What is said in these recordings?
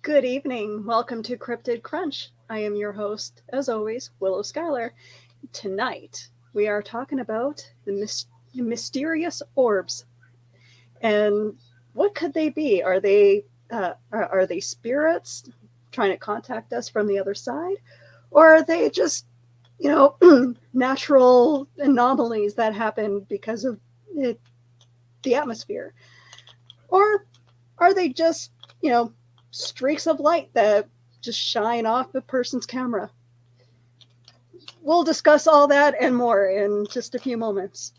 Good evening. Welcome to Cryptid Crunch. I am your host, as always, Willow Schuyler. Tonight, we are talking about the mysterious orbs. And what could they be? Are they spirits trying to contact us from the other side? Or are they just, natural anomalies that happen because of the atmosphere? Or are they just, streaks of light that just shine off a person's camera? We'll discuss all that and more in just a few moments.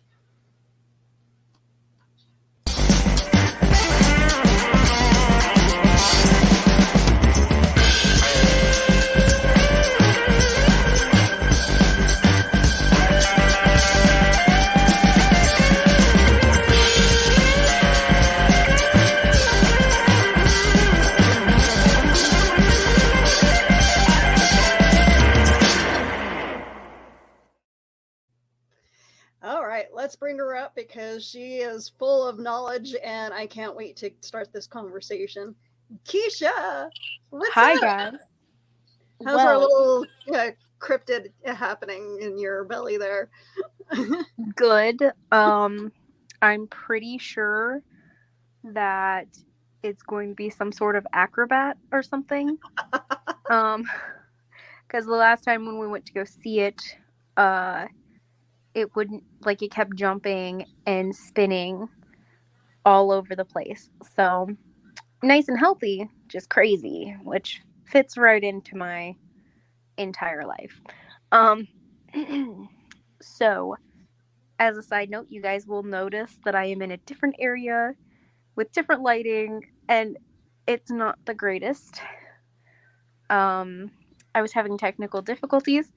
All right, let's bring her up because she is full of knowledge and I can't wait to start this conversation. Keisha, what's Hi, up? guys. How's our Well, little cryptid happening in your belly there? good. I'm pretty sure that it's going to be some sort of acrobat or something. Because the last time when we went to go see it, it wouldn't it kept jumping and spinning all over the place. So nice and healthy, just crazy, which fits right into my entire life. Um, so as a side note, you guys will notice that I am in a different area with different lighting, and it's not the greatest. I was having technical difficulties,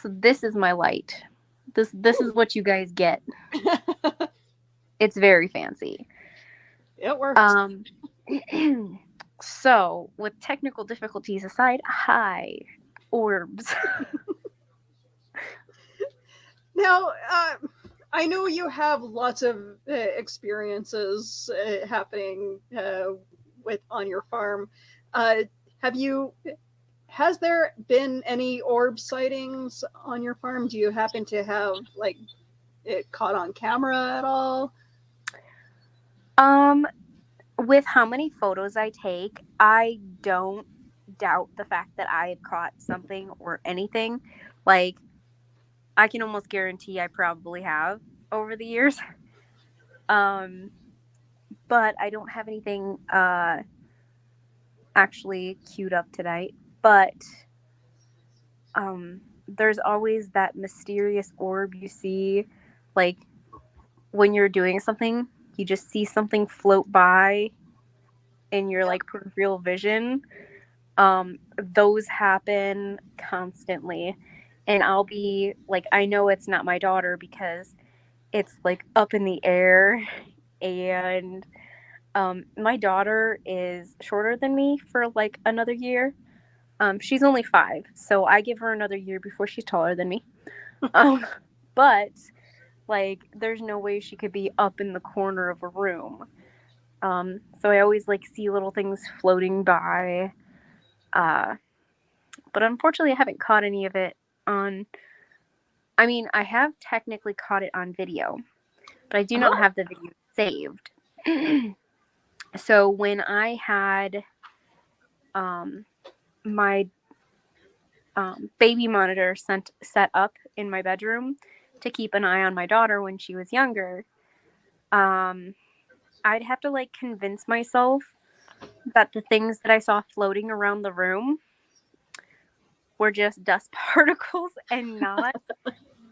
so this is my light. This is what you guys get. It's very fancy. It works. So with technical difficulties aside, hi, Orbs. Now, I know you have lots of experiences happening with on your farm. Uh, have you? Has there been any orb sightings on your farm? Do you happen to have it caught on camera at all? Um, with how many photos I take, I don't doubt the fact that I have caught something or anything. Like, I can almost guarantee I probably have over the years. Um, but I don't have anything actually queued up tonight. But there's always that mysterious orb you see, like when you're doing something, you just see something float by in your peripheral vision. Those happen constantly, and I'll be like, I know it's not my daughter because it's like up in the air, and my daughter is shorter than me for like another year. She's only 5, so I give her another year before she's taller than me. um, but there's no way she could be up in the corner of a room. So I always see little things floating by. But unfortunately, I haven't caught any of it on. I mean, I have technically caught it on video, but I do not Oh, have the video saved. So when I had my baby monitor set up in my bedroom to keep an eye on my daughter when she was younger, I'd have to convince myself that the things that I saw floating around the room were just dust particles and not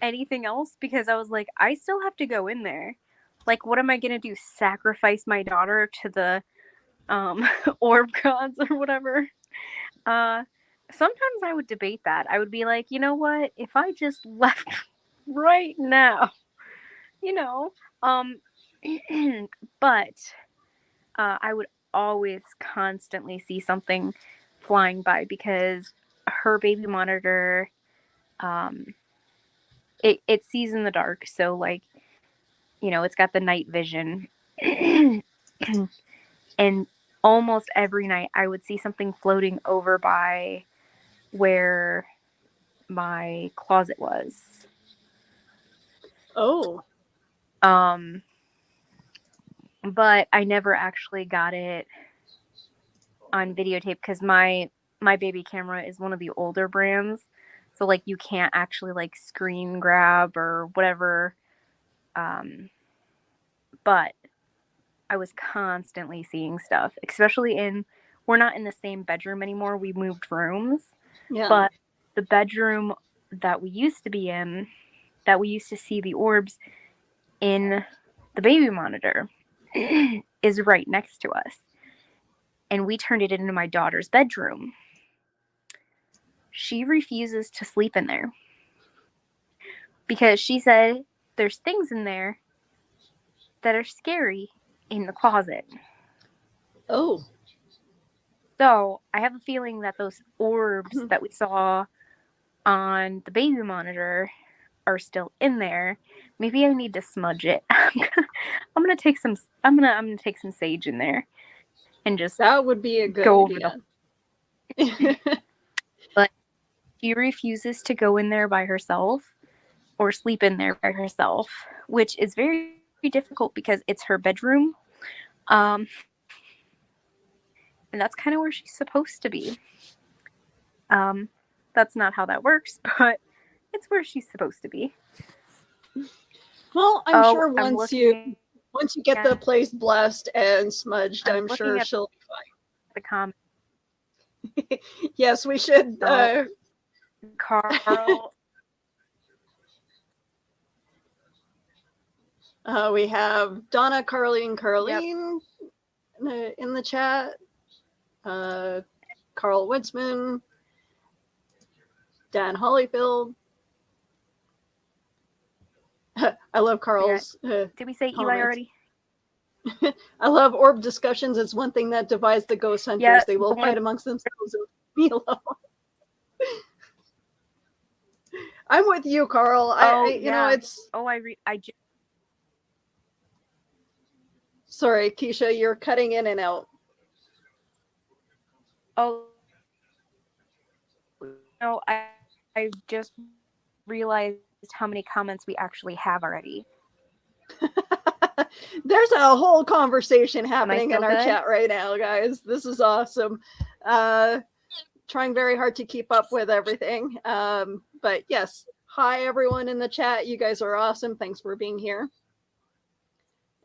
anything else, because I was like, I still have to go in there. Like, what am I gonna do? Sacrifice my daughter to the orb gods or whatever? Sometimes I would debate that. I would be like, you know what? If I just left right now, you know, um, but I would always constantly see something flying by because her baby monitor, um, it sees in the dark. So it's got the night vision, and almost every night I would see something floating over by where my closet was. Oh. But I never actually got it on videotape because my baby camera is one of the older brands, so like you can't actually like screen grab or whatever. But I was constantly seeing stuff, especially we're not in the same bedroom anymore. We moved rooms. Yeah. But the bedroom that we used to be in, that we used to see the orbs in the baby monitor, is right next to us. And we turned it into my daughter's bedroom. She refuses to sleep in there because she said there's things in there that are scary in the closet. Oh. So I have a feeling that those orbs that we saw on the baby monitor are still in there. Maybe I need to smudge it. I'm gonna take some sage in there and just that would be a good go idea. over the. But she refuses to go in there by herself or sleep in there by herself, which is very difficult because it's her bedroom. And that's kind of where she's supposed to be. That's not how that works, but it's where she's supposed to be. Well, I'm sure I'm once you get the place blessed and smudged, I'm sure she'll be fine. The comment. Yes, we should. Carl. We have Donna, Carly, and Carlene in the chat. Carl Witzman, Dan Hollyfield. I love Carl's. Did we say comments. Eli already? I love orb discussions. It's one thing that divides the ghost hunters. Yeah, they will fight amongst themselves. Me alone. I'm with you, Carl. You know, it's. I just. Sorry, Keisha, you're cutting in and out. Oh. No, I just realized how many comments we actually have already. There's a whole conversation happening in our good? chat right now, guys. This is awesome. Trying very hard to keep up with everything. But yes, hi everyone in the chat. You guys are awesome. Thanks for being here.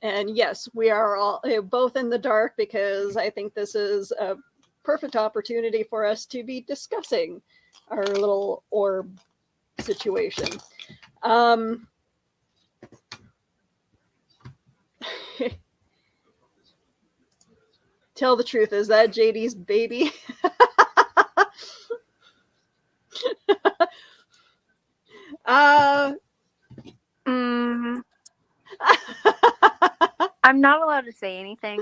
And yes, we are all both in the dark because I think this is a perfect opportunity for us to be discussing our little orb situation. Tell the truth, is that JD's baby? I'm not allowed to say anything.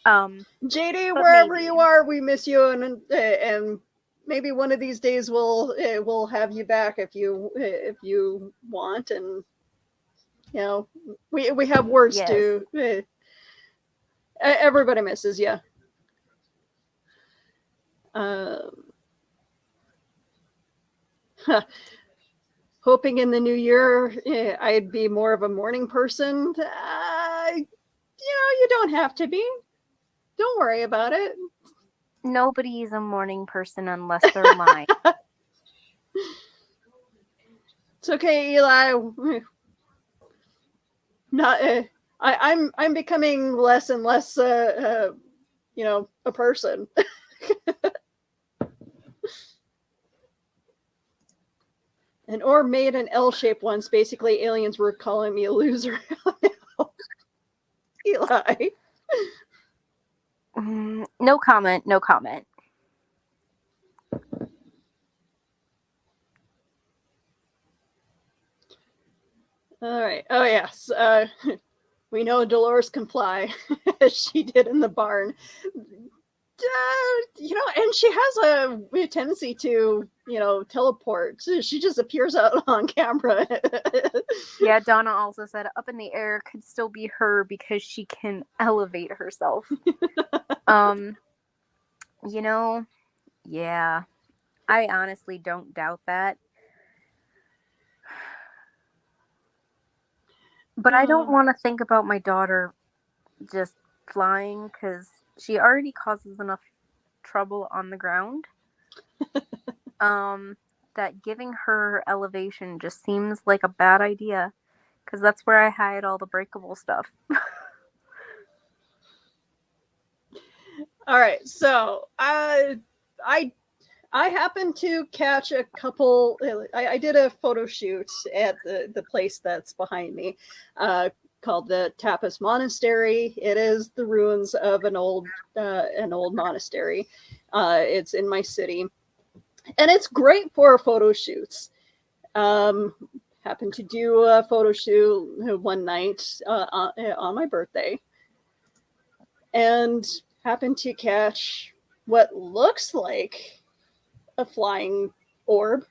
JD, wherever maybe. You are, we miss you, and maybe one of these days we'll have you back if you want, and you know we have words to. Everybody misses you. Hoping in the new year I'd be more of a morning person. You don't have to be. Don't worry about it. Nobody's a morning person unless they're lying. It's okay, Eli. Not. I'm becoming less and less. A person. An orb made an L shape once. Basically, aliens were calling me a loser. Eli. No comment. No comment. All right. Oh, yes. We know Dolores can fly, as she did in the barn. And she has a weird tendency to, teleport. She just appears out on camera. Yeah, Donna also said up in the air could still be her because she can elevate herself. You know, yeah. I honestly don't doubt that. But I don't want to think about my daughter just flying because she already causes enough trouble on the ground. That giving her elevation just seems like a bad idea because that's where I hide all the breakable stuff. All right, so I happened to catch a couple. I did a photo shoot at the place that's behind me, called the Tapas Monastery. It is the ruins of an old monastery. It's in my city, and it's great for photo shoots. Happened to do a photo shoot one night on my birthday, and happened to catch what looks like a flying orb.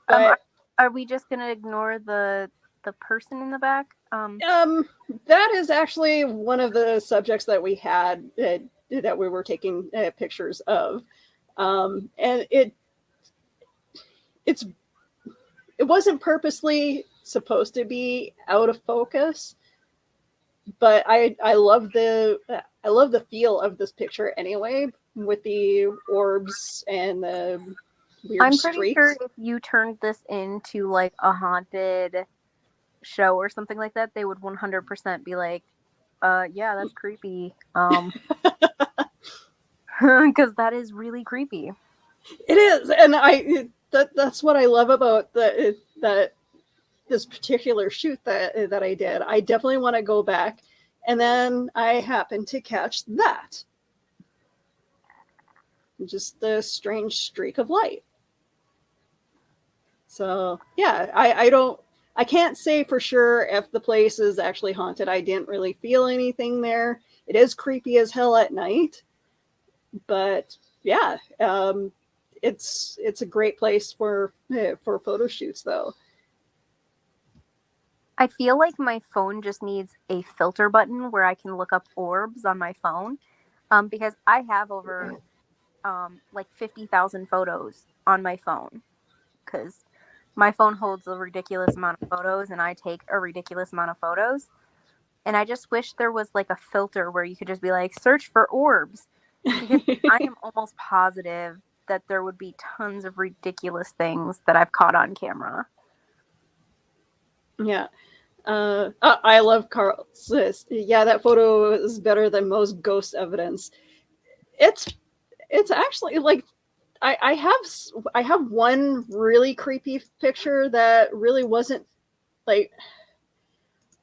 But Are we just gonna ignore the person in the back? that is actually one of the subjects that we had that we were taking pictures of, and it wasn't purposely supposed to be out of focus, but I love the feel of this picture anyway, with the orbs and the weird I'm pretty streaks. sure if you turned this into like a haunted show or something like that, they would 100% be like, yeah, that's creepy. Because that is really creepy. It is, and that's what I love about that this particular shoot that I did. I definitely want to go back, and then I happened to catch that, just the strange streak of light. So yeah, I can't say for sure if the place is actually haunted. I didn't really feel anything there. It is creepy as hell at night, but yeah, it's a great place for photo shoots though. I feel like my phone just needs a filter button where I can look up orbs on my phone, because I have over like 50,000 photos on my phone, because my phone holds a ridiculous amount of photos and I take a ridiculous amount of photos. And I just wish there was like a filter where you could just be like, search for orbs. Because I am almost positive that there would be tons of ridiculous things that I've caught on camera. Yeah. I love Carl's. Yeah, that photo is better than most ghost evidence. It's actually like I have one really creepy picture that really wasn't like,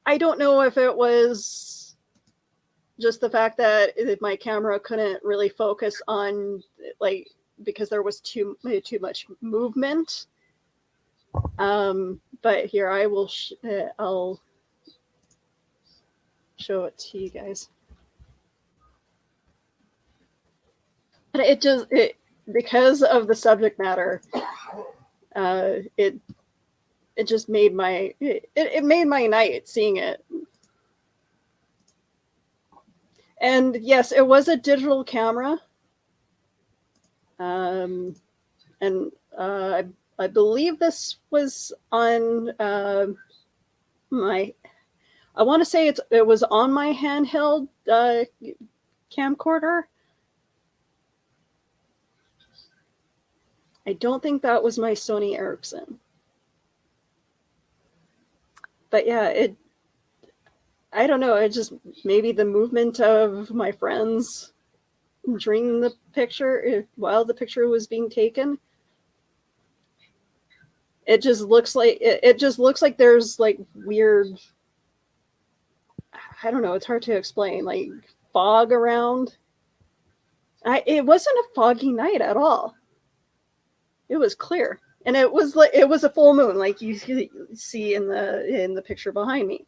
I don't know if it was just the fact that my camera couldn't really focus on, like, because there was too much movement. But here I'll show it to you guys. But it because of the subject matter, it just made it made my night seeing it. And yes, it was a digital camera. And I believe this was on my. I want to say it was on my handheld camcorder. I don't think that was my Sony Ericsson. But yeah, I don't know. It just, maybe the movement of my friends during the picture, while the picture was being taken. It just looks like there's like weird, I don't know, it's hard to explain, like fog around. It wasn't a foggy night at all. It was clear, and it was a full moon, like you see in the picture behind me.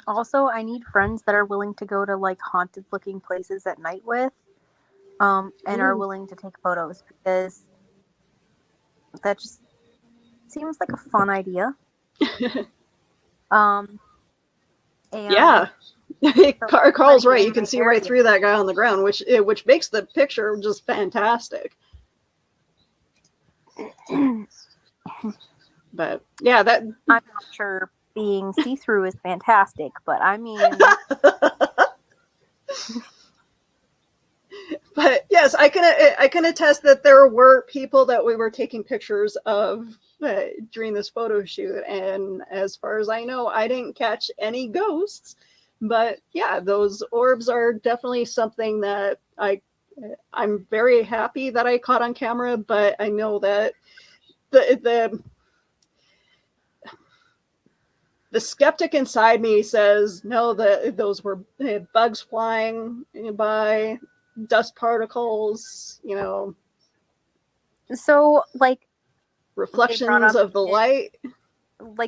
Also, I need friends that are willing to go to like haunted looking places at night with, and are Ooh. willing to take photos because that just seems like a fun idea. Um, and Yeah. Carl's right. surrounding You can my see right area. through that guy on the ground, which makes the picture just fantastic. But yeah, that. I'm not sure being see through is fantastic, but I mean, But yes, I can attest that there were people that we were taking pictures of during this photo shoot, and as far as I know, I didn't catch any ghosts. But yeah, those orbs are definitely something that I'm very happy that I caught on camera. But I know that the the skeptic inside me says no, that those were bugs flying by, dust particles, so they brought reflections up of the in, light.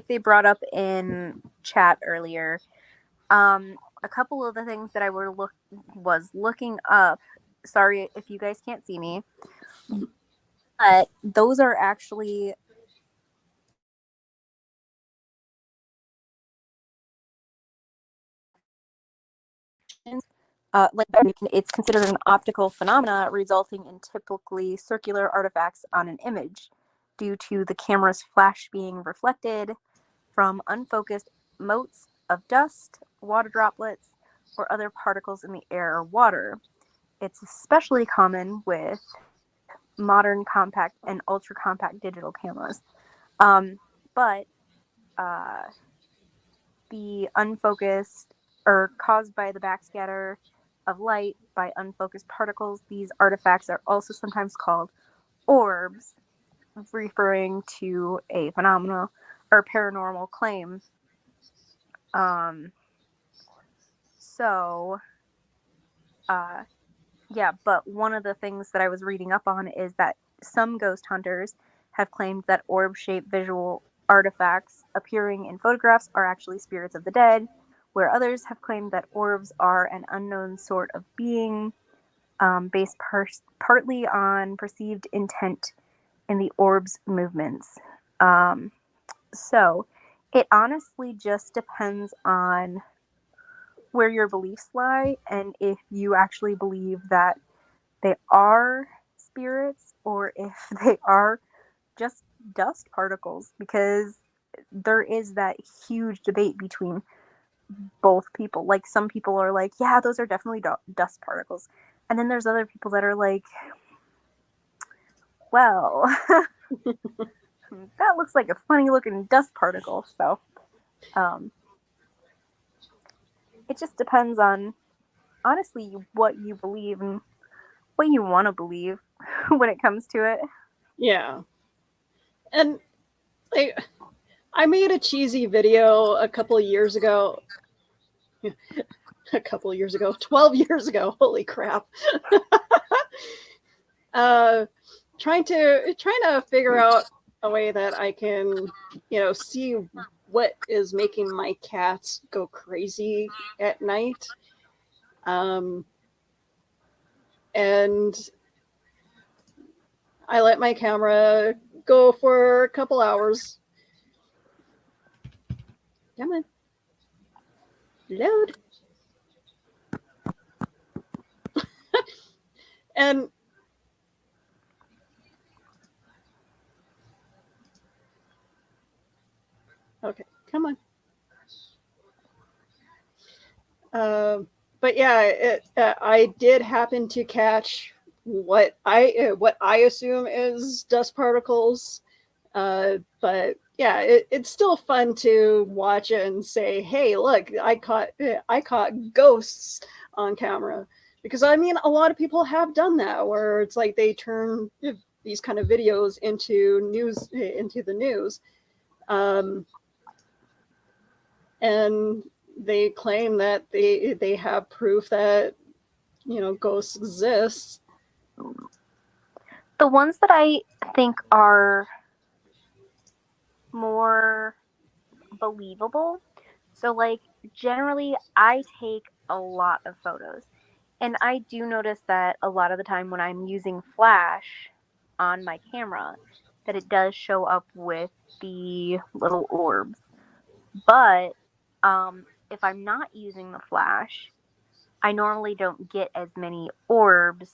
they brought up in chat earlier. A couple of the things that I was looking up. Sorry if you guys can't see me, but those are actually like it's considered an optical phenomena resulting in typically circular artifacts on an image due to the camera's flash being reflected from unfocused motes of dust, water droplets, or other particles in the air or water. It's especially common with modern compact and ultra compact digital cameras. But uh, the unfocused or caused by the backscatter of light by unfocused particles, these artifacts are also sometimes called orbs, referring to a phenomena or paranormal claim. Um, so, uh, yeah, but one of the things that I was reading up on is that some ghost hunters have claimed that orb shaped visual artifacts appearing in photographs are actually spirits of the dead, where others have claimed that orbs are an unknown sort of being based partly on perceived intent in the orb's movements. Um, so it honestly just depends on where your beliefs lie and if you actually believe that they are spirits or if they are just dust particles, because there is that huge debate between both people. Like some people are like, yeah, those are definitely dust particles, and then there's other people that are like, well, that looks like a funny looking dust particle. So um, it just depends on honestly what you believe and what you want to believe when it comes to it. Yeah, and like, I made a cheesy video a couple of years ago. A couple of years ago, 12 years ago. Holy crap! uh, trying to figure out a way that I can, see what is making my cats go crazy at night. Um, and I let my camera go for a couple hours. Come on, load. And okay, come on. But yeah, I did happen to catch what I assume is dust particles. But yeah, it's still fun to watch it and say, "Hey, look, I caught ghosts on camera." Because I mean, a lot of people have done that, where it's like they turn these kind of videos into the news, um, and they claim that they have proof that ghosts exist. The ones that I think are more believable. So, like, generally I take a lot of photos. And I do notice that a lot of the time when I'm using flash on my camera, that it does show up with the little orbs. But if I'm not using the flash, I normally don't get as many orbs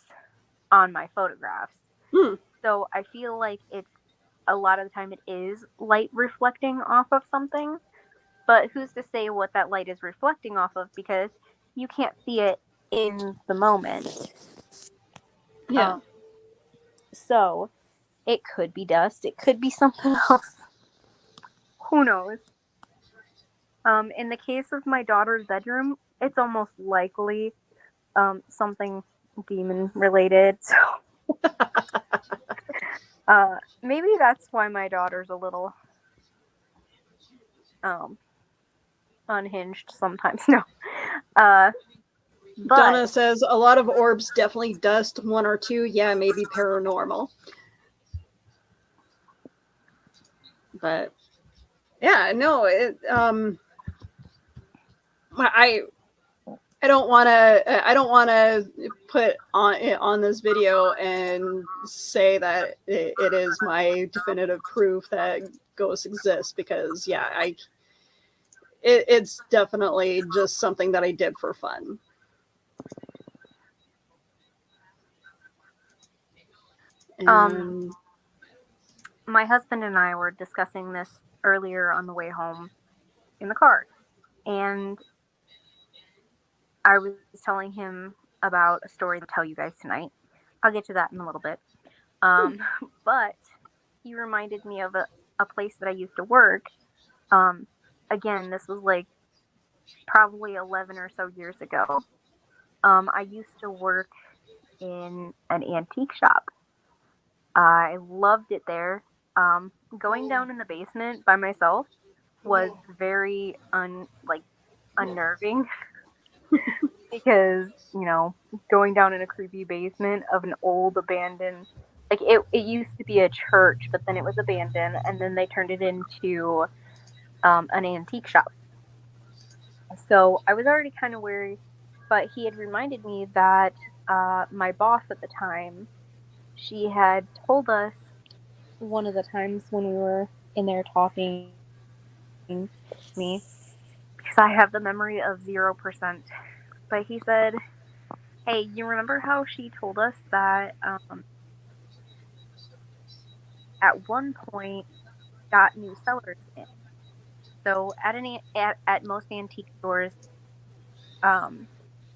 on my photographs. Hmm. So I feel like it's a lot of the time it is light reflecting off of something, but who's to say what that light is reflecting off of because you can't see it in the moment. Yeah. Um, so it could be dust, it could be something else. Who knows? In the case of my daughter's bedroom, it's almost likely something demon related. So maybe that's why my daughter's a little um, unhinged sometimes. No, uh, but Donna says a lot of orbs, definitely dust, one or two. Yeah, maybe paranormal. But yeah, no, I I don't want to. I don't want to put on this video and say that it is my definitive proof that ghosts exist because yeah, it's definitely just something that I did for fun. um, And my husband and I were discussing this earlier on the way home in the car, and I was telling him about a story to tell you guys tonight. I'll get to that in a little bit. But he reminded me of a place that I used to work. Um, Again, this was like probably 11 or so years ago. I used to work in an antique shop. I loved it there. Going down in the basement by myself was very unnerving because going down in a creepy basement of an old abandoned, like it used to be a church, but then it was abandoned, and then they turned it into an antique shop. So I was already kind of wary, but he had reminded me that my boss at the time, she had told us one of the times when we were in there talking me, because I have the memory of 0%. But he said, "Hey, you remember how she told us that at one point got new sellers in? So at most antique stores, um,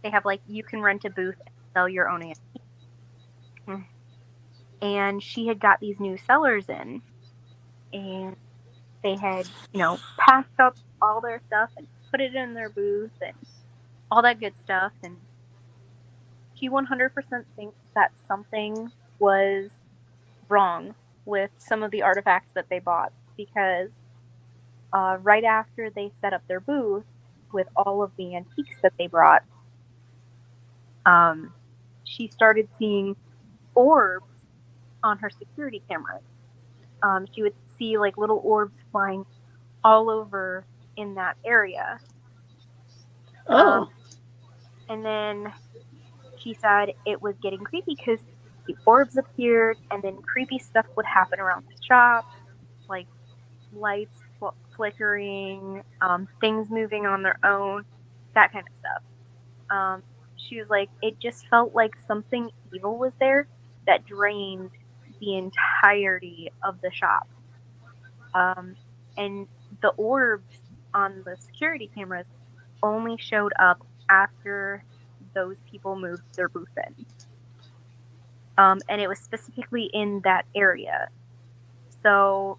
they have like you can rent a booth and sell your own antique. And she had got these new sellers in, and they had packed up all their stuff and put it in their booth and all that good stuff. And she 100% thinks that something was wrong with some of the artifacts that they bought because right after they set up their booth with all of the antiques that they brought, um, she started seeing orbs on her security cameras. She would see like little orbs flying all over in that area. Um, oh, and then she said it was getting creepy because the orbs appeared and then creepy stuff would happen around the shop, like lights flickering, things moving on their own, that kind of stuff. She was like, it just felt like something evil was there that drained the entirety of the shop. Um, and the orbs on the security cameras only showed up after those people moved their booth in. And it was specifically in that area. So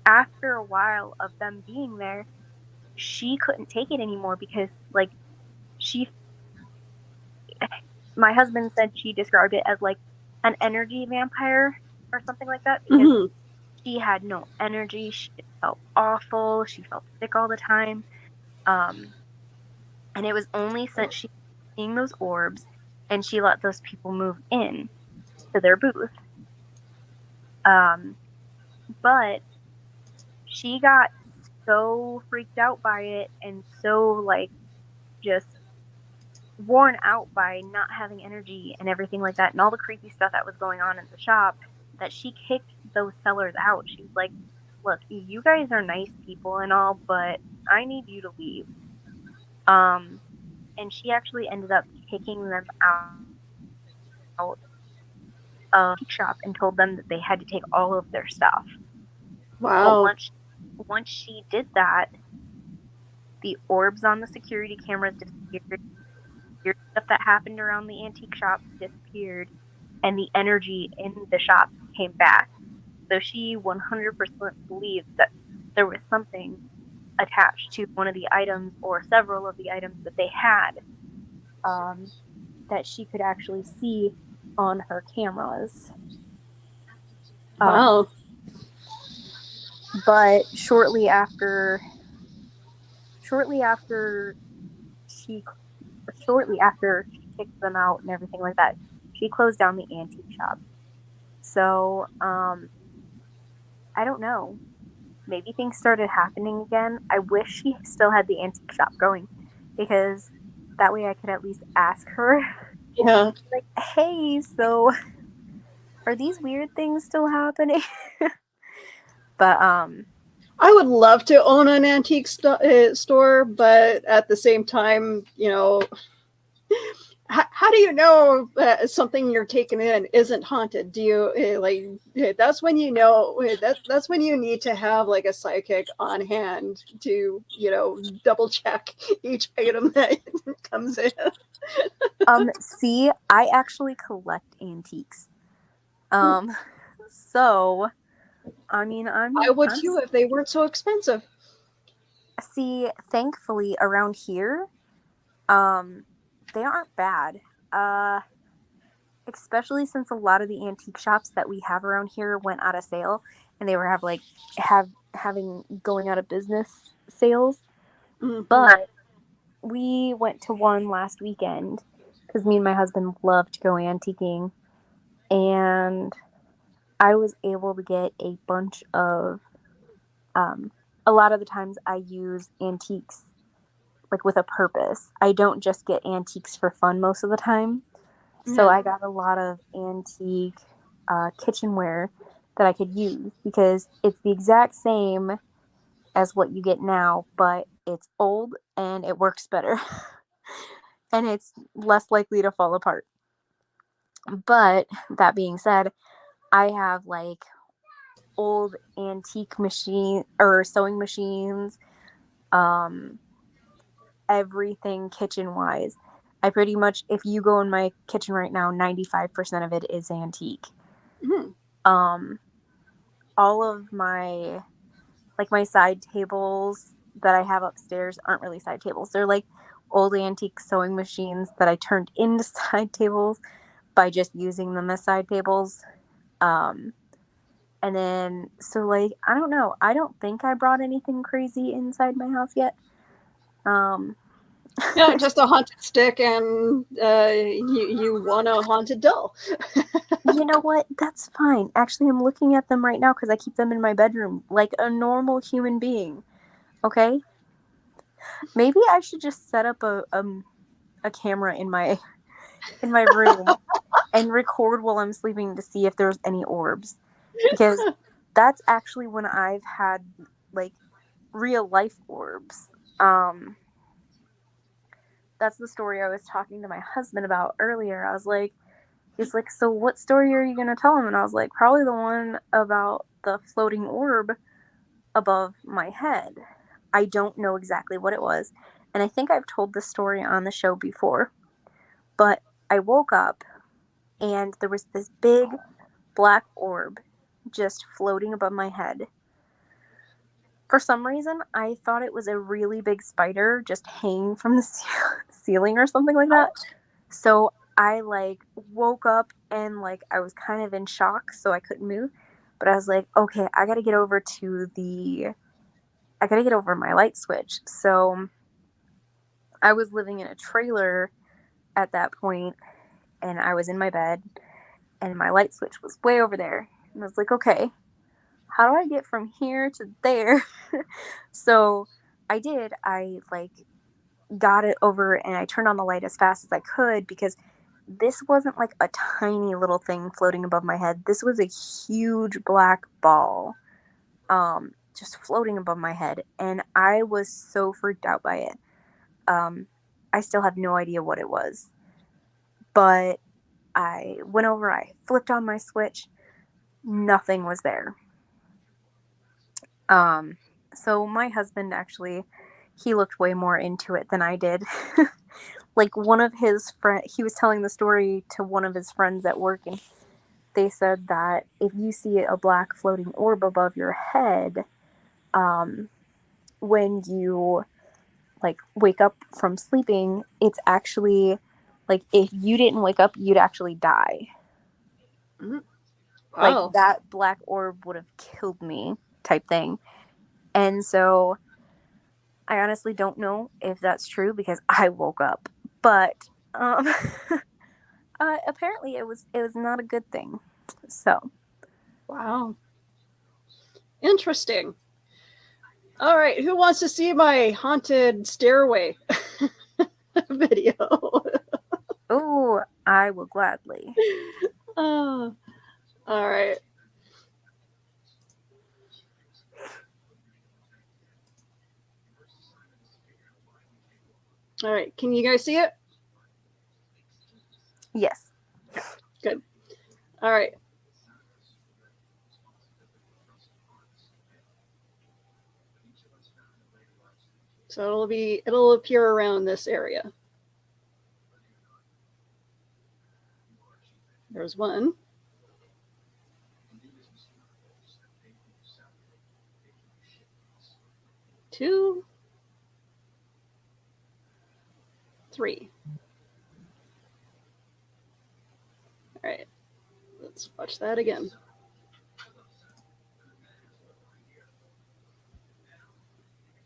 after a while of them being there, she couldn't take it anymore because, like, she, my husband said she described it as like an energy vampire or something like that because mm-hmm. she had no energy. She felt awful. She felt sick all the time. Um, and it was only since she was seeing those orbs and she let those people move in to their booth. But she got so freaked out by it and so like just worn out by not having energy and everything like that and all the creepy stuff that was going on in the shop that she kicked those sellers out. She was like, look, you guys are nice people and all, but I need you to leave. And she actually ended up kicking them out of the antique shop and told them that they had to take all of their stuff. But Wow. once she did that, the orbs on the security cameras disappeared. Weird stuff that happened around the antique shop disappeared, and the energy in the shop came back. So she 100% believes that there was something attached to one of the items or several of the items that they had, um, that she could actually see on her cameras. Wow. But shortly after she shortly after she kicked them out and everything like that, she closed down the antique shop. So I don't know. Maybe things started happening again. I wish she still had the antique shop going, because that way I could at least ask her, Yeah. like, hey, so are these weird things still happening? But I would love to own an antique store, but at the same time, how do you know that something you're taking in isn't haunted? Do you that's when you know that's when you need to have like a psychic on hand to double check each item that comes in. see, I actually collect antiques. Um so I mean, I would too if they weren't so expensive. see, thankfully around here, um they aren't bad. Uh Especially since a lot of the antique shops that we have around here went out of sale, and they were having going out of business sales. Hmm. But we went to one last weekend because me and my husband love to go antiquing, and I was able to get a bunch of. Um, a lot of the times, I use antiques like with a purpose. I don't just get antiques for fun most of the time. So Yeah. I got a lot of antique kitchenware that I could use because it's the exact same as what you get now, but it's old and it works better and it's less likely to fall apart. But that being said, I have like old antique machine or sewing machines, um, everything kitchen wise. I pretty much, if you go in my kitchen right now, 95% of it is antique. Mm. Um, all of my my side tables that I have upstairs aren't really side tables. They're like old antique sewing machines that I turned into side tables by just using them as side tables. Um, and then so I don't know. I don't think I brought anything crazy inside my house yet. Um, Yeah, just a haunted stick, and you want a haunted doll. you know what? That's fine. Actually, I'm looking at them right now because I keep them in my bedroom like a normal human being. Okay, maybe I should just set up a camera in my room and record while I'm sleeping to see if there's any orbs, because that's actually when I've had like real life orbs. Um, that's the story I was talking to my husband about earlier. I was like, he's like, so what story are you gonna tell him? And I was like, probably the one about the floating orb above my head. I don't know exactly what it was, and I think I've told this story on the show before, but I woke up and there was this big black orb just floating above my head. For some reason, I thought it was a really big spider just hanging from the ceiling or something like that. So I woke up and I was kind of in shock, so I couldn't move. But I was like, okay, I gotta get over my light switch. So I was living in a trailer at that point, and I was in my bed, and my light switch was way over there. And I was like, okay, how do I get from here to there? So I did. I like got it over and I turned on the light as fast as I could because this wasn't like a tiny little thing floating above my head. This was a huge black ball just floating above my head, and I was so freaked out by it. I still have no idea what it was, but I went over, I flipped on my switch, nothing was there. So my husband actually, he looked way more into it than I did. Like one of his friend, he was telling the story to one of his friends at work, and they said that if you see a black floating orb above your head, when you like wake up from sleeping, it's actually like if you didn't wake up, you'd actually die. Like Wow. that black orb would have killed me type thing. And so I honestly don't know if that's true because I woke up. But apparently it was not a good thing. So Wow. Interesting. All right, who wants to see my haunted stairway video? oh, I will gladly. All right. All right, can you guys see it? Yes. Good. All right. So it'll appear around this area. There's one. Two. Three. All right. Let's watch that again.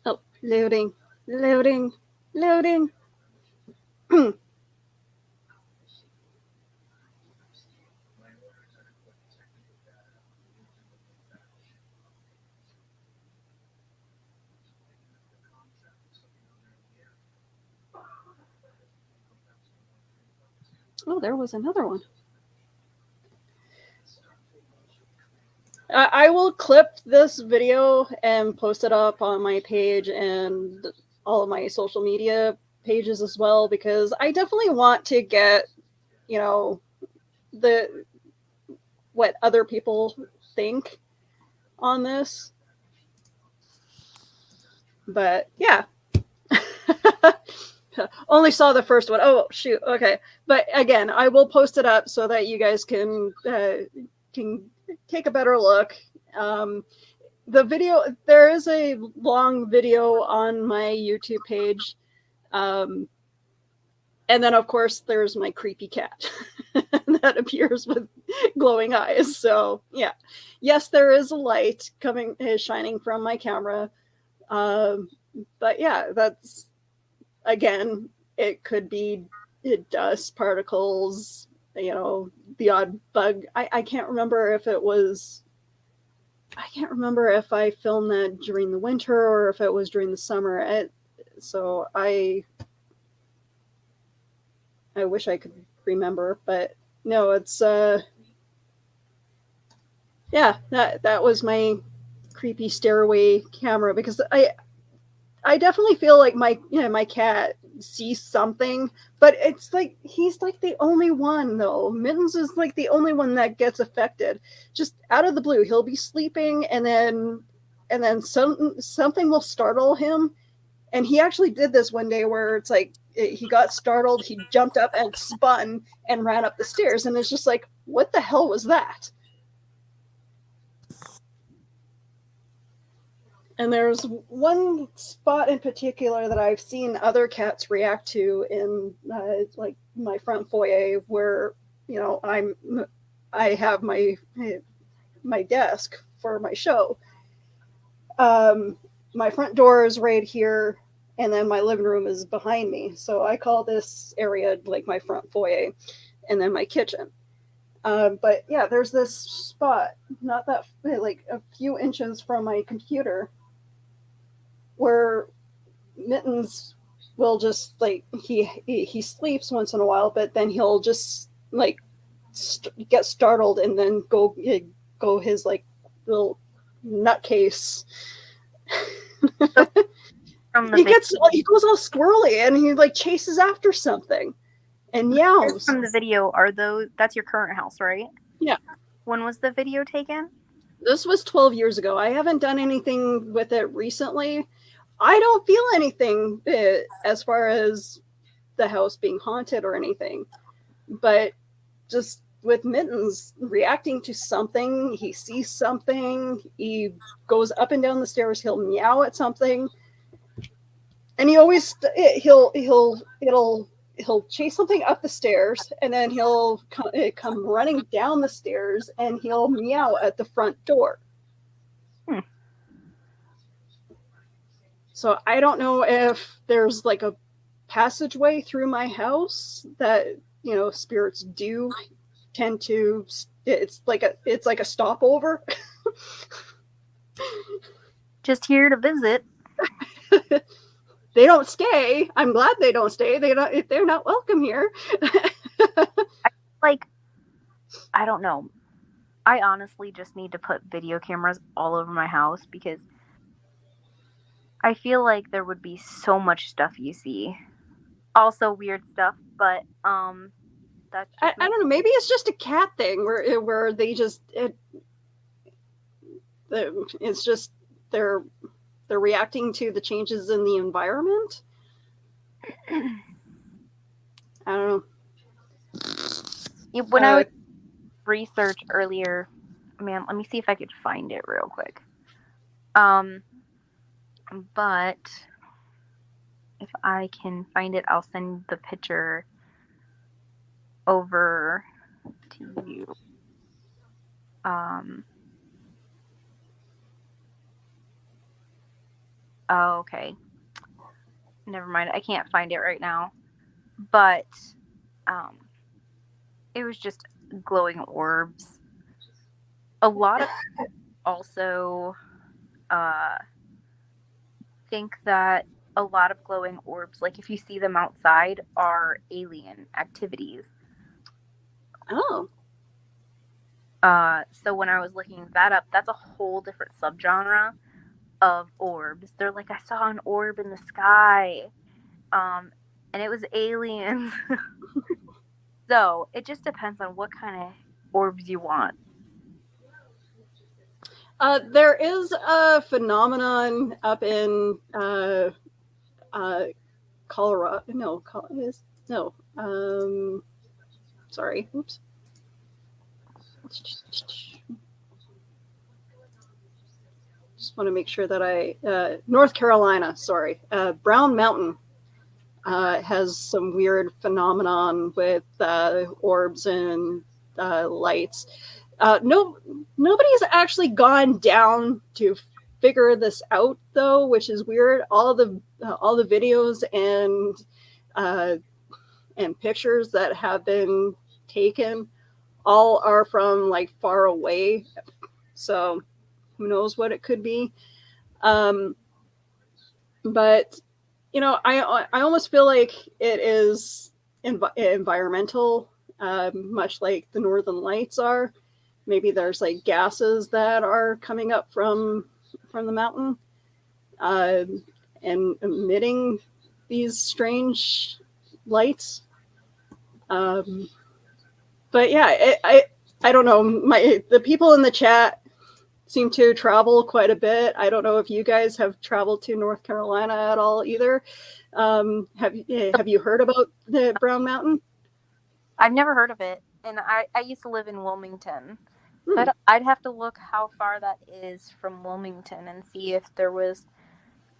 Oh, loading, loading, loading. Oh, there was another one. I will clip this video and post it up on my page and all of my social media pages as well, because I definitely want to get, you know, the what other people think on this. But yeah. Only saw the first one. Oh shoot. Okay. But again, I will post it up so that you guys can take a better look. The video, there is a long video on my YouTube page. And then of course there's my creepy cat that appears with glowing eyes. So yeah, yes, there is a light shining from my camera. But yeah, that's, again, it could be dust particles, the odd bug. I can't remember if it was, I can't remember if I filmed that during the winter or if it was during the summer. So I wish I could remember, but no, it's yeah, that was my creepy stairway camera, because I definitely feel like my cat sees something, but it's like he's like the only one though. Mittens is like the only one that gets affected. Just out of the blue, he'll be sleeping, and then something will startle him. And he actually did this one day where it's like he got startled, he jumped up and spun and ran up the stairs, and it's just like, what the hell was that? And there's one spot in particular that I've seen other cats react to in like my front foyer, where I have my desk for my show. My front door is right here, and then my living room is behind me. So I call this area like my front foyer, and then my kitchen. But yeah, there's this spot, not that like a few inches from my computer, where Mittens will just like he sleeps once in a while, but then he'll just like get startled and then go his like little nutcase. So from the He goes all squirrely and he like chases after something and meows. from the video, are those that's your current house, right? Yeah. When was the video taken? This was 12 years ago. I haven't done anything with it recently. I don't feel anything as far as the house being haunted or anything. But just with Mittens reacting to something, he sees something, he goes up and down the stairs, he'll meow at something, and he always he'll chase something up the stairs, and then he'll come running down the stairs, and he'll meow at the front door. So I don't know if there's like a passageway through my house that spirits do tend to. It's like a stopover. Just here to visit. They don't stay. I'm glad they don't stay. They're not welcome here. I don't know. I honestly just need to put video cameras all over my house because I feel like there would be so much stuff you see. Also weird stuff, but that's I don't know. Maybe it's just a cat thing where they just it's just they're reacting to the changes in the environment. I don't know. When I was research earlier, man, let me see if I could find it real quick. But if I can find it, I'll send the picture over to you. Oh, okay. Never mind. I can't find it right now. But it was just glowing orbs. A lot of people also think that a lot of glowing orbs, like if you see them outside, are alien activities. Oh. So when I was looking that up, that's a whole different subgenre of orbs. They're like, I saw an orb in the sky, and it was aliens. So it just depends on what kind of orbs you want. There is a phenomenon up in Colorado. Sorry. Oops. Just want to make sure that North Carolina, sorry. Brown Mountain has some weird phenomenon with orbs and lights. Nobody's actually gone down to figure this out though, which is weird. All the videos and pictures that have been taken all are from like far away, so who knows what it could be. But I almost feel like it is environmental, much like the Northern Lights are. Maybe there's like gases that are coming up from the mountain and emitting these strange lights. But yeah, I don't know. The people in the chat seem to travel quite a bit. I don't know if you guys have traveled to North Carolina at all either. Have you heard about the Brown Mountain? I've never heard of it, and I used to live in Wilmington. But I'd have to look how far that is from Wilmington and see if there was.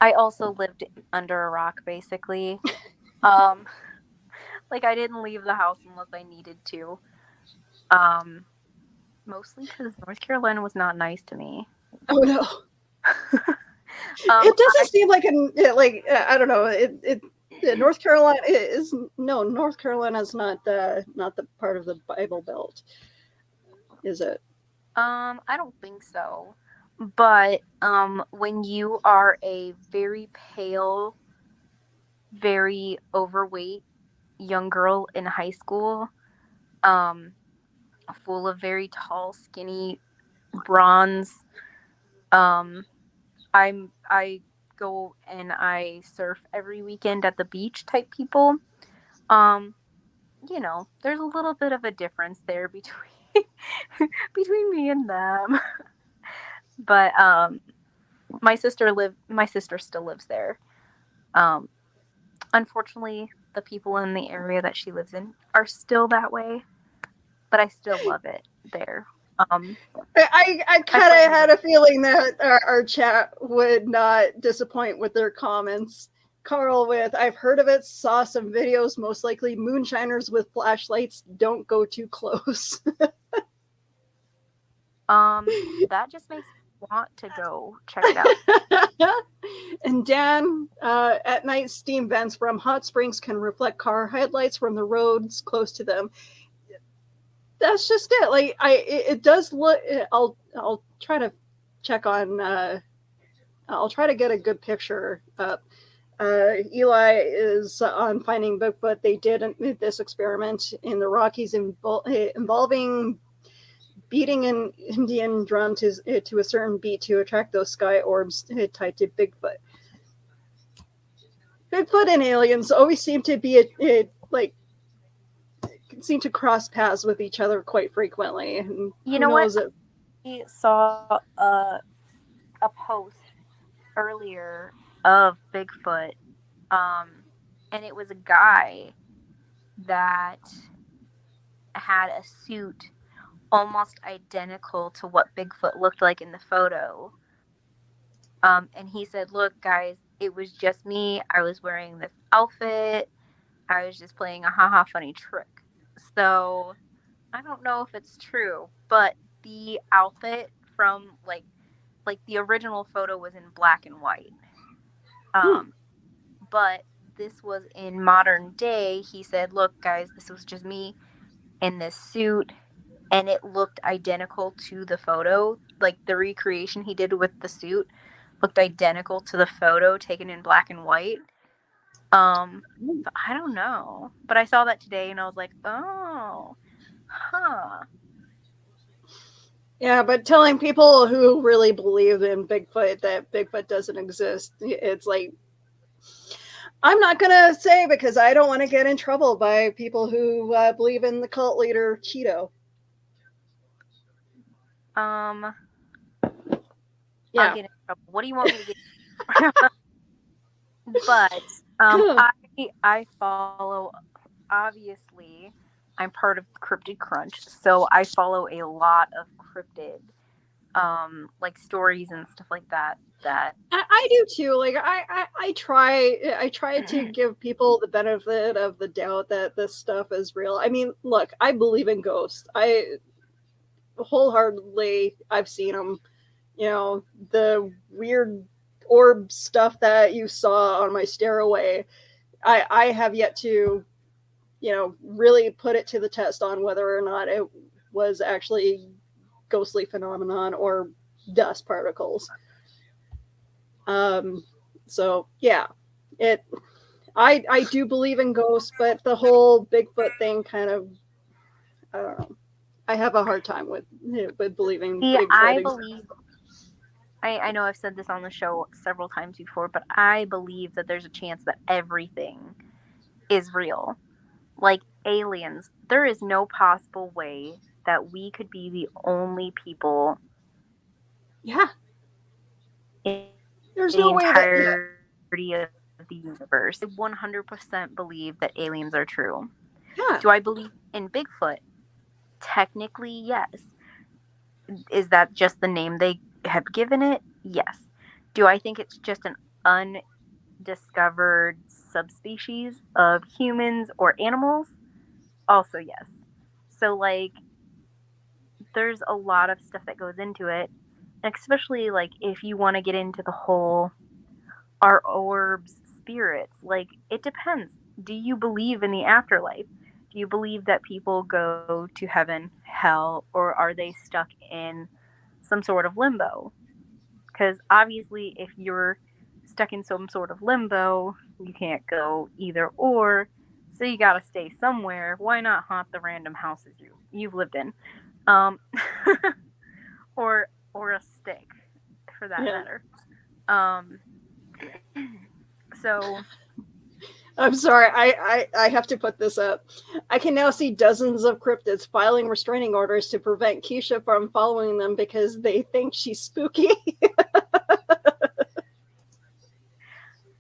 I also lived under a rock, basically. Like I didn't leave the house unless I needed to. Mostly because North Carolina was not nice to me. Oh no. It doesn't seem like I don't know. North Carolina is not the part of the Bible Belt. is it? I don't think so. But when you are a very pale, very overweight young girl in high school, um, full of very tall, skinny, bronze, um, I go and I surf every weekend at the beach type people. Um, there's a little bit of a difference there between between me and them. But my sister still lives there. Um, unfortunately, the people in the area that she lives in are still that way, but I still love it there. Um, I I kind plan of to go. had a feeling that our chat would not disappoint with their comments. Carl with, I've heard of it, saw some videos, most likely moonshiners with flashlights. Don't go too close. That just makes me want to go check it out. And Dan, at night, steam vents from hot springs can reflect car headlights from the roads close to them. That's just it. Like it does look. I'll try to check on. I'll try to get a good picture up. Eli is on Finding Bigfoot. They did this experiment in the Rockies involving beating an Indian drum to a certain beat to attract those sky orbs tied to Bigfoot. Bigfoot and aliens always seem to be like seem to cross paths with each other quite frequently, and You who know what? knows if I saw a post earlier of Bigfoot, um, and it was a guy that had a suit almost identical to what Bigfoot looked like in the photo. And he said, "Look, guys, it was just me. I was wearing this outfit. I was just playing a haha funny trick." So I don't know if it's true, but the outfit from like the original photo was in black and white. hmm, Um, but this was in modern day. He said, "Look, guys, this was just me in this suit." And it looked identical to the photo. Like the recreation he did with the suit looked identical to the photo taken in black and white. So I don't know. But I saw that today and I was like, oh, huh. yeah, but telling people who really believe in Bigfoot that Bigfoot doesn't exist, it's like I'm not gonna say because I don't want to get in trouble by people who believe in the cult leader Cheeto. Um, I'll Yeah. get in trouble. What do you want me to get? But I follow, obviously I'm part of Cryptid Crunch, so I follow a lot of cryptid like stories and stuff like that that I do too. Like I try to give people the benefit of the doubt that this stuff is real. I mean, look, I believe in ghosts. I wholeheartedly I've seen them. You know, the weird orb stuff that you saw on my stairway. I have yet to, really put it to the test on whether or not it was actually ghostly phenomenon or dust particles. Um, so yeah, it. I do believe in ghosts, but the whole Bigfoot thing kind of I don't know. I have a hard time with believing see Bigfoot I exists. believe I know I've said this on the show several times before, but I believe that there's a chance that everything is real. Like aliens, there is no possible way that we could be the only people Yeah, in there's the no way that entirety of the universe. I 100% believe that aliens are true. yeah. Do I believe in Bigfoot? Technically, yes. Is that just the name they have given it? Yes. Do I think it's just an undiscovered subspecies of humans or animals? Also, yes. So, like, there's a lot of stuff that goes into it. And especially, like, if you want to get into the whole are orbs spirits? Like, it depends. Do you believe in the afterlife? you believe that people go to heaven, hell, or are they stuck in some sort of limbo? Because obviously, if you're stuck in some sort of limbo, you can't go either or. So you gotta stay somewhere. Why not haunt the random houses you've lived in, um, or a stick, for that Yeah. matter. Um, so I'm sorry, I have to put this up. I can now see dozens of cryptids filing restraining orders to prevent Keisha from following them because they think she's spooky.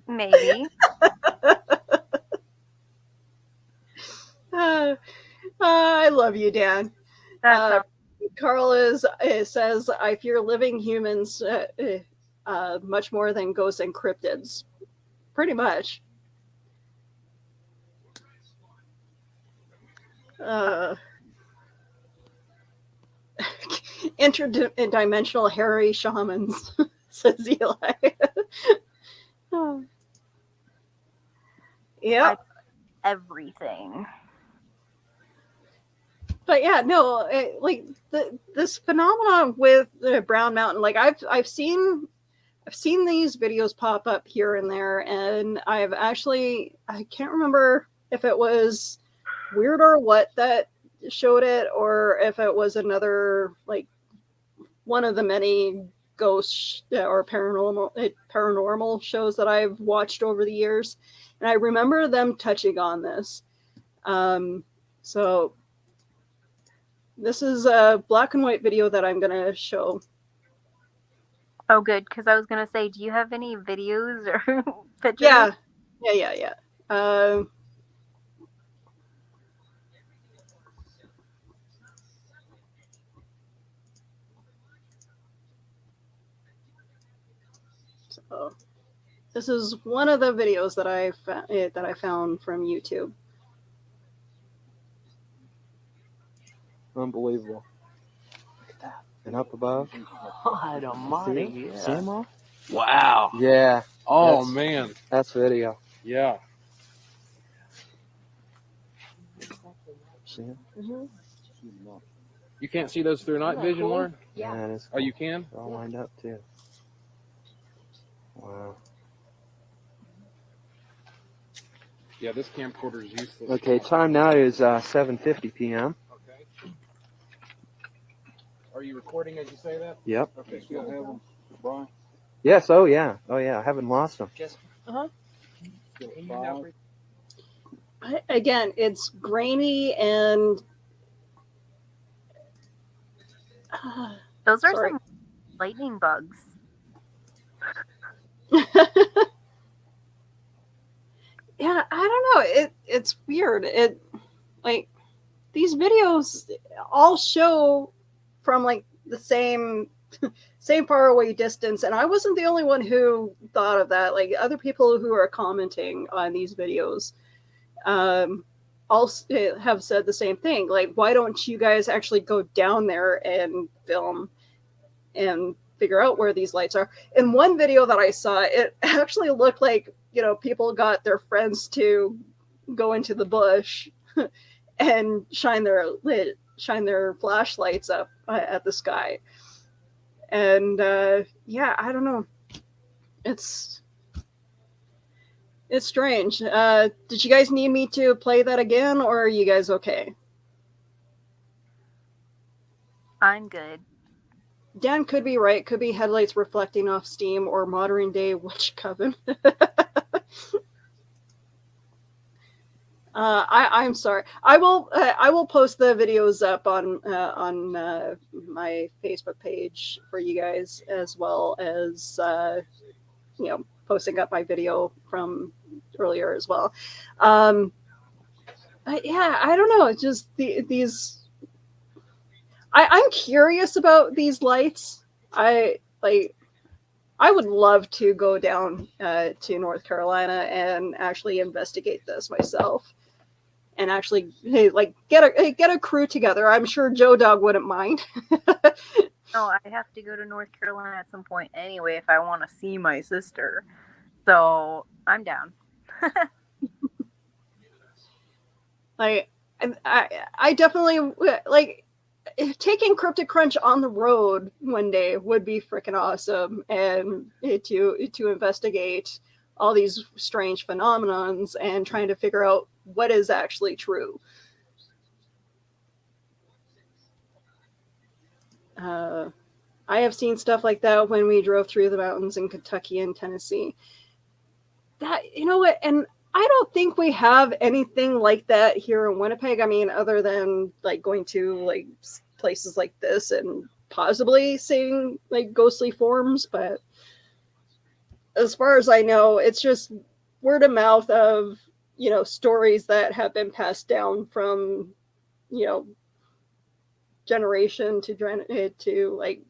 maybe uh, I love you, Dan. that's Uh, all. Carl says, I fear living humans much more than ghosts and cryptids. Pretty much. Uh, interdimensional hairy shamans, says Eli. Oh, I yep. everything. But yeah, no, like this phenomenon with the Brown Mountain, like I've seen these videos pop up here and there, and I can't remember if it was Weird or What that showed it, or if it was another like one of the many ghost or paranormal shows that I've watched over the years, and I remember them touching on this. So this is a black and white video that I'm gonna show. Oh, good, because I was gonna say, do you have any videos or pictures? Yeah, yeah. Uh, so this is one of the videos that I found from YouTube. Unbelievable. Look at that. And up above. God almighty, See yeah. See them all? Wow. Yeah. Oh, man. That's video. Yeah. See them? Mm-hmm. You can't see those through night vision, cool? Lauren? Yeah, it is. Oh, you can? They're all lined up too. Wow. Yeah, this camcorder is useless. Okay, time now is 7:50 p.m. Okay. Are you recording as you say that? Yep. Okay, still have them, Brian? Yes. Oh yeah. Oh yeah. I haven't lost them. Uh-huh. Still Again, it's grainy and Those are sorry. some lightning bugs. Yeah, I don't know. It's weird. It like these videos all show from like the same far away distance, and I wasn't the only one who thought of that. Like other people who are commenting on these videos also have said the same thing. Like, why don't you guys actually go down there and film and figure out where these lights are? In one video that I saw, it actually looked like, people got their friends to go into the bush and shine their flashlights up at the sky. And yeah, I don't know. It's strange. Did you guys need me to play that again, or are you guys okay? I'm good. Dan could be right. Could be headlights reflecting off steam or modern day witch coven. I'm sorry. I will post the videos up on my Facebook page for you guys, as well as posting up my video from earlier as well. Yeah, I don't know. It's just these. I'm curious about these lights. I would love to go down to North Carolina and actually investigate this myself, and actually get a crew together. I'm sure Joe Dog wouldn't mind. No, I have to go to North Carolina at some point anyway if I want to see my sister. So I'm down. And I definitely like taking Cryptic Crunch on the road one day would be freaking awesome, and to investigate all these strange phenomenons and trying to figure out what is actually true. I have seen stuff like that when we drove through the mountains in Kentucky and Tennessee. That, you know what, and I don't think we have anything like that here in Winnipeg. I mean, other than like going to like places like this and possibly seeing like ghostly forms, but as far as I know, it's just word of mouth of, you know, stories that have been passed down from, you know, generation to like,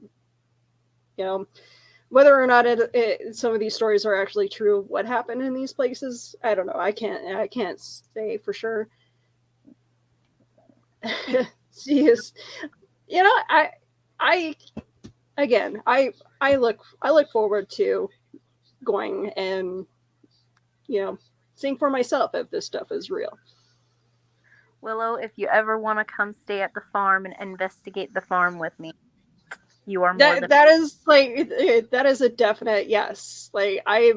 you know, whether or not some of these stories are actually true, what happened in these places, I don't know. I can't say for sure. Jeez. You know, I again, I look forward to going and, you know, seeing for myself if this stuff is real. Willow, if you ever want to come stay at the farm and investigate the farm with me, you are more than That is like that is a definite yes. Like I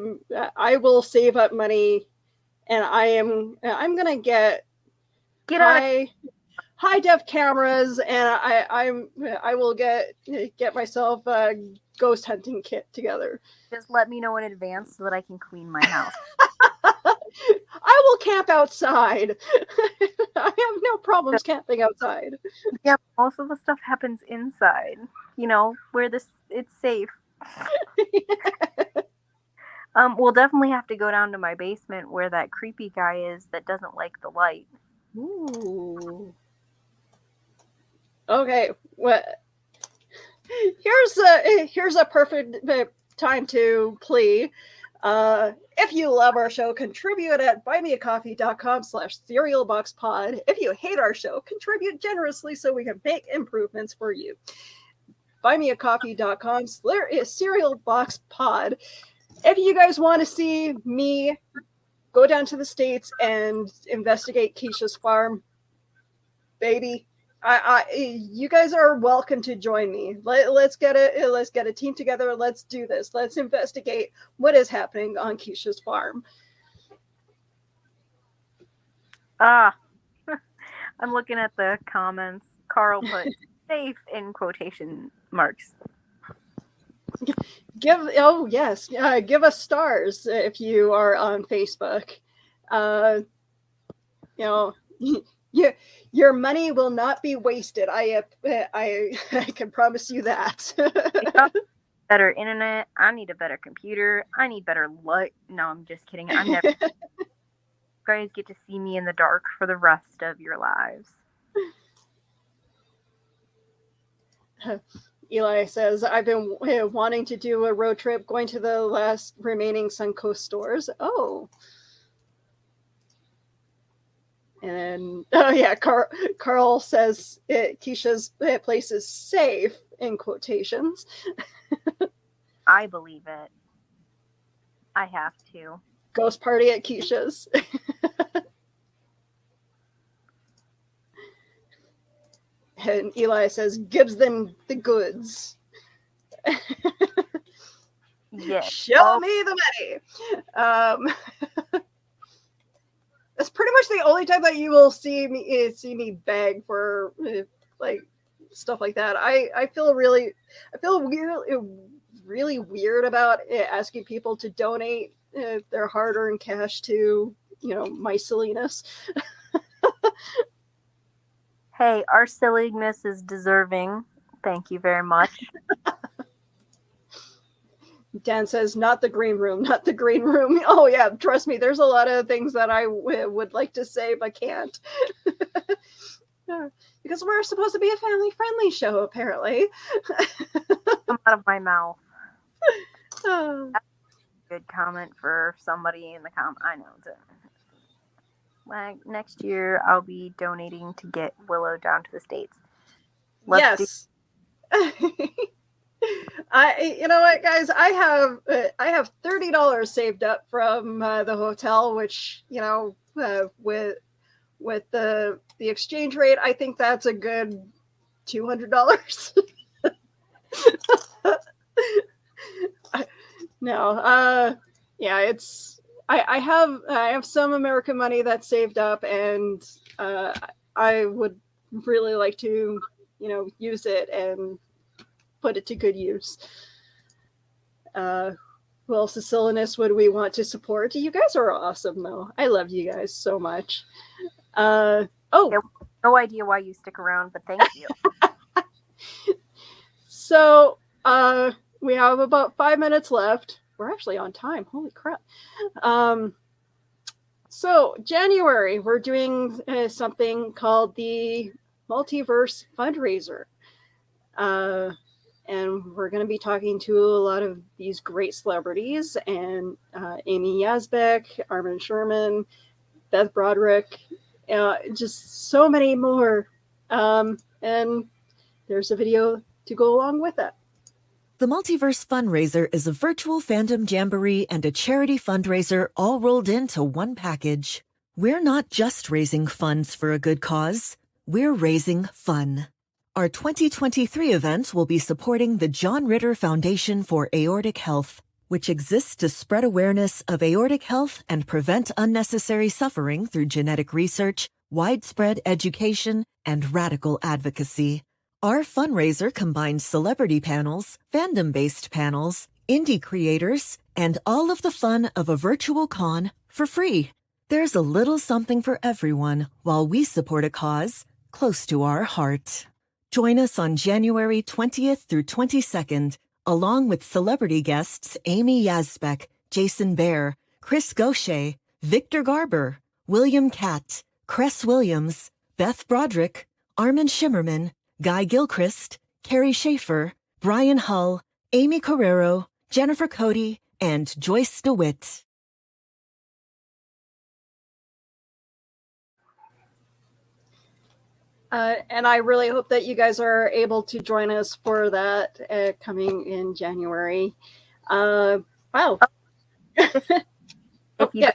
will save up money, and I'm gonna get out. high def cameras, and I will get myself a ghost hunting kit together. Just let me know in advance so that I can clean my house. I will camp outside. I have no problems camping outside. Yeah, most of the stuff happens inside. You know, where it's safe. We'll definitely have to go down to my basement where that creepy guy is that doesn't like the light. Ooh. Okay, well, here's a perfect time to plea. If you love our show, contribute at buymeacoffee.com/cerealboxpod. If you hate our show, contribute generously so we can make improvements for you. Buymeacoffee.com/cerealboxpod. If you guys want to see me go down to the States and investigate Keisha's farm, baby, you guys are welcome to join me. Let's get a team together. Let's do this. Let's investigate what is happening on Keisha's farm. I'm looking at the comments. Carl put safe in quotation marks. Give us stars if you are on Facebook. You know, your money will not be wasted. I can promise you that. Better internet. I need a better computer. I need better light. No, I'm just kidding. I'm never. You guys get to see me in the dark for the rest of your lives. Eli says, I've been wanting to do a road trip going to the last remaining Suncoast stores. Oh. And Carl says Keisha's place is safe, in quotations. I believe it. I have to. Ghost party at Keisha's. And Eli says, gives them the goods. Yes. Show me the money. That's pretty much the only time that you will see me beg for like stuff like that. I feel really weird about asking people to donate their hard-earned cash to, you know, my silliness. Hey, our silliness is deserving. Thank you very much. Dan says, not the green room, not the green room. Oh, yeah, trust me, there's a lot of things that I would like to say but can't. Because we're supposed to be a family-friendly show, apparently. Come out of my mouth. Oh. That's a good comment for somebody in the comment. I know. Like, next year, I'll be donating to get Willow down to the States. Yes. You know what, guys? I have $30 saved up from the hotel, which, you know, with the the exchange rate, I think that's a good $200. No, yeah, it's I have some American money that's saved up, and I would really like to, use it and put it to good use. Who else is Silenus would we want to support? You guys are awesome, though. I love you guys so much. Oh, No idea why you stick around, but thank you. so we have about 5 minutes left. We're actually on time. Holy crap. So January, we're doing something called the Multiverse Fundraiser. And we're going to be talking to a lot of these great celebrities, and Amy Yazbek, Armin Sherman, Beth Broderick, just so many more. And there's a video to go along with it. The Multiverse Fundraiser is a virtual fandom jamboree and a charity fundraiser all rolled into one package. We're not just raising funds for a good cause, we're raising fun. Our 2023 event will be supporting the John Ritter Foundation for Aortic Health, which exists to spread awareness of aortic health and prevent unnecessary suffering through genetic research, widespread education, and radical advocacy. Our fundraiser combines celebrity panels, fandom-based panels, indie creators, and all of the fun of a virtual con for free. There's a little something for everyone while we support a cause close to our heart. Join us on January 20th through 22nd, along with celebrity guests Amy Yazbek, Jason Bear, Chris Gaucher, Victor Garber, William Catt, Cress Williams, Beth Broderick, Armin Shimmerman, Guy Gilchrist, Carrie Schaefer, Brian Hull, Amy Carrero, Jennifer Cody, and Joyce DeWitt. And I really hope that you guys are able to join us for that coming in January. Wow. If you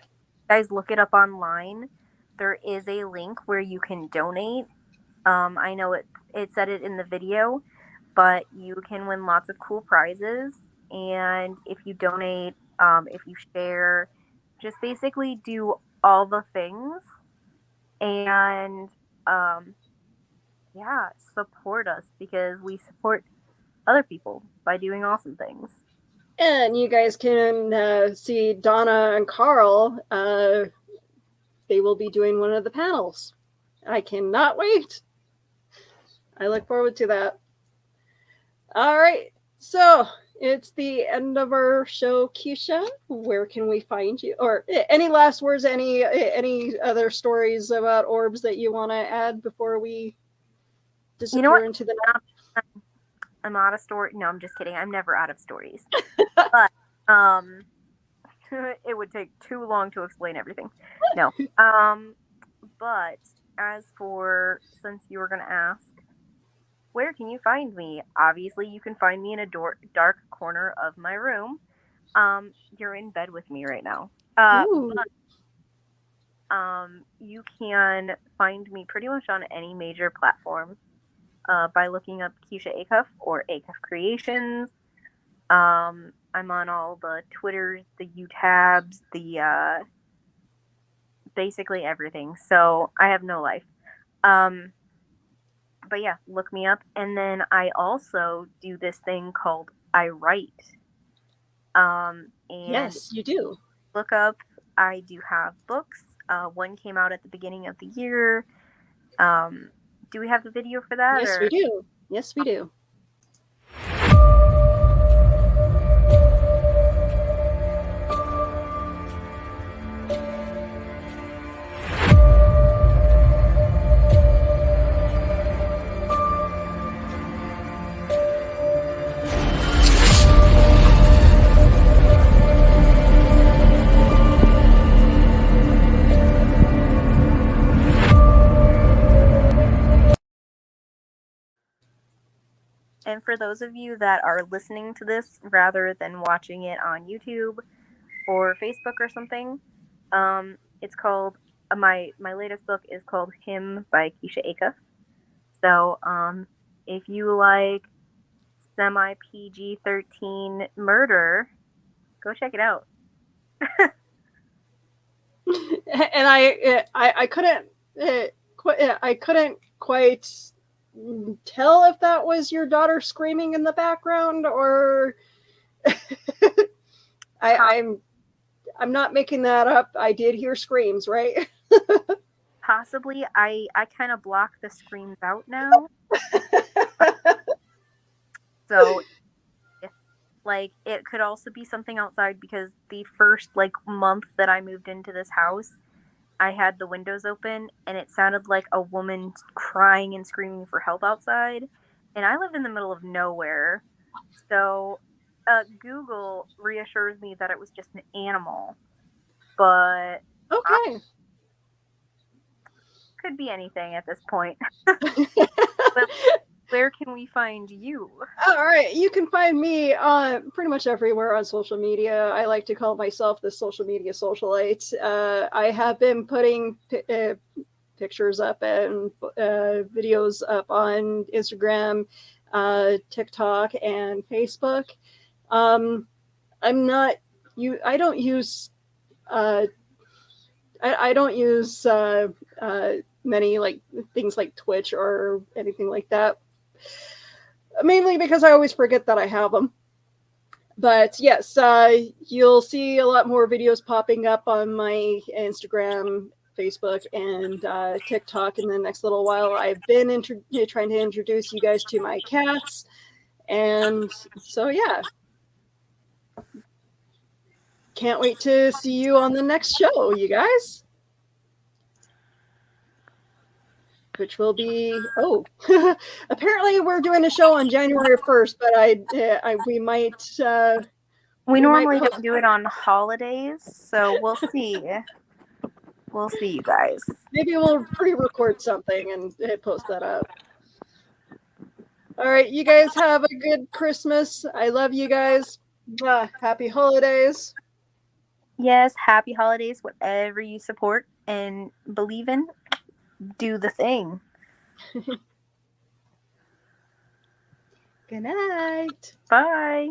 guys look it up online, there is a link where you can donate. I know it said it in the video, but you can win lots of cool prizes. And if you donate, if you share, just basically do all the things. And yeah, support us, because we support other people by doing awesome things. And you guys can see Donna and Carl. They will be doing one of the panels. I cannot wait. I look forward to that. All right. So it's the end of our show, Keisha. Where can we find you? Or any last words, any other stories about Orbs that you want to add before we disappear into the night? I'm out of story. No, I'm just kidding. I'm never out of stories. But it would take too long to explain everything. No. But as for, since you were going to ask, where can you find me? Obviously, you can find me in a dark corner of my room. You're in bed with me right now. But you can find me pretty much on any major platform by looking up Keisha Acuff or Acuff Creations. I'm on all the Twitters, the UTabs, the basically everything. So I have no life. But yeah, look me up. And then I also do this thing called I Write. And yes, you do. Look up. I do have books. One came out at the beginning of the year. Do we have the video for that? Yes, we do. Yes, we do. And for those of you that are listening to this rather than watching it on YouTube or Facebook or something, it's called my latest book is called Him by Keisha Acuff. So if you like semi PG-13 murder, go check it out. And I couldn't I couldn't quite tell if that was your daughter screaming in the background or I'm not making that up. I did hear screams, right? Possibly. I kind of block the screams out now. So like it could also be something outside, because the first like month that I moved into this house, I had the windows open and it sounded like a woman crying and screaming for help outside. And I live in the middle of nowhere. So Google reassures me that it was just an animal. But Okay. could be anything at this point. But where can we find you? All right, you can find me pretty much everywhere on social media. I like to call myself the social media socialite. I have been putting pictures up and videos up on Instagram, TikTok, and Facebook. I'm not you. I don't use. I don't use many like things like Twitch or anything like that. Mainly because I always forget that I have them. But yes, you'll see a lot more videos popping up on my Instagram, Facebook, and TikTok in the next little while. I've been trying to introduce you guys to my cats. And so, yeah. Can't wait to see you on the next show, you guys. Which will be apparently we're doing a show on January 1st, but we might we normally don't do it on holidays, so we'll see. We'll see, you guys. Maybe we'll pre-record something and post that up. All right, you guys have a good Christmas. I love you guys. Happy holidays. Yes, happy holidays. Whatever you support and believe in, do the thing. Good night. Bye.